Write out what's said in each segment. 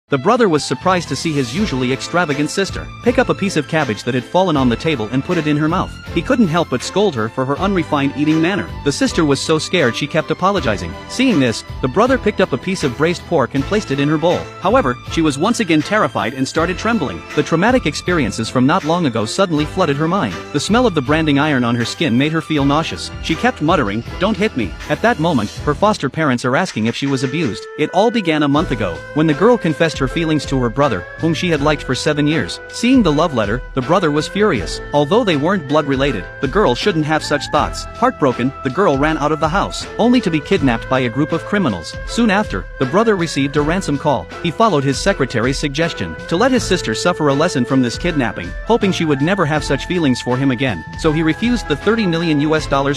The brother was surprised to see his usually extravagant sister pick up a piece of cabbage that had fallen on the table and put it in her mouth. He couldn't help but scold her for her unrefined eating manner. The sister was so scared she kept apologizing. Seeing this, the brother picked up a piece of braised pork and placed it in her bowl. However, she was once again terrified and started trembling. The traumatic experiences from not long ago suddenly flooded her mind. The smell of the branding iron on her skin made her feel nauseous. She kept muttering, "Don't hit me." At that moment, her foster parents are asking if she was abused. It all began a month ago, when the girl confessed her feelings to her brother, whom she had liked for 7 years. Seeing the love letter, the brother was furious. Although they weren't blood-related, the girl shouldn't have such thoughts. Heartbroken, the girl ran out of the house, only to be kidnapped by a group of criminals. Soon after, the brother received a ransom call. He followed his secretary's suggestion to let his sister suffer a lesson from this kidnapping, hoping she would never have such feelings for him again. So he refused the $30 million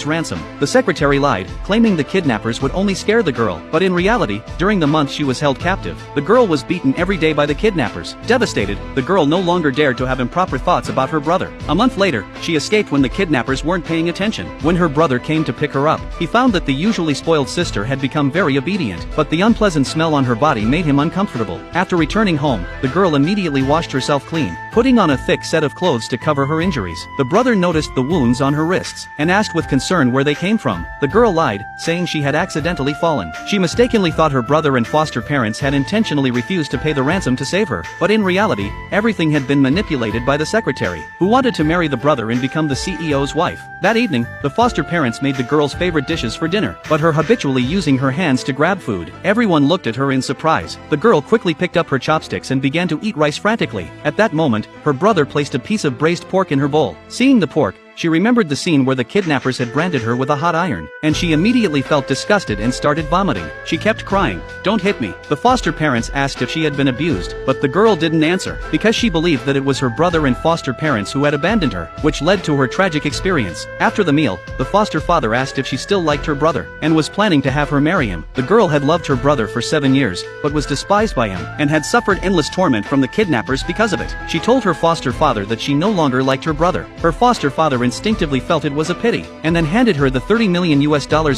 ransom. The secretary lied, claiming the kidnappers would only scare the girl, but in reality, during the month she was held captive, the girl was beaten every day by the kidnappers. Devastated, the girl no longer dared to have improper thoughts about her brother. A month later, she escaped when the kidnappers weren't paying attention. When her brother came to pick her up, he found that the usually spoiled sister had become very obedient, but the unpleasant smell on her body made him uncomfortable. After returning home, the girl immediately washed herself clean, putting on a thick set of clothes to cover her injuries. The brother noticed the wounds on her wrists, and asked with concern where they came from. The girl lied, saying she had accidentally fallen. She mistakenly thought her brother and foster parents had intentionally refused to pay the ransom to save her, but in reality, everything had been manipulated by the secretary, who wanted to marry the brother and become the CEO's wife. That evening, the foster parents made the girl's favorite dishes for dinner, but her habitually using her hands to grab food. Everyone looked at her in surprise. The girl quickly picked up her chopsticks and began to eat rice frantically. At that moment, her brother placed a piece of braised pork in her bowl. Seeing the pork, she remembered the scene where the kidnappers had branded her with a hot iron, and she immediately felt disgusted and started vomiting. She kept crying, "Don't hit me." The foster parents asked if she had been abused, but the girl didn't answer, because she believed that it was her brother and foster parents who had abandoned her, which led to her tragic experience. After the meal, the foster father asked if she still liked her brother, and was planning to have her marry him. The girl had loved her brother for 7 years, but was despised by him, and had suffered endless torment from the kidnappers because of it. She told her foster father that she no longer liked her brother. Her foster father instinctively felt it was a pity, and then handed her the $30 million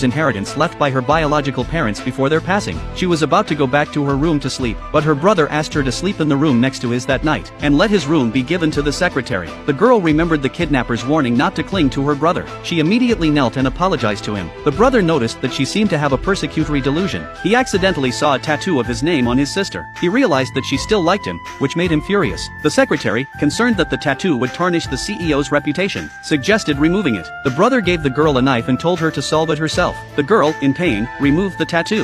inheritance left by her biological parents before their passing. She was about to go back to her room to sleep, but her brother asked her to sleep in the room next to his that night, and let his room be given to the secretary. The girl remembered the kidnapper's warning not to cling to her brother. She immediately knelt and apologized to him. The brother noticed that she seemed to have a persecutory delusion. He accidentally saw a tattoo of his name on his sister. He realized that she still liked him, which made him furious. The secretary, concerned that the tattoo would tarnish the CEO's reputation, suggested removing it. The brother gave the girl a knife and told her to solve it herself. The girl, in pain, removed the tattoo.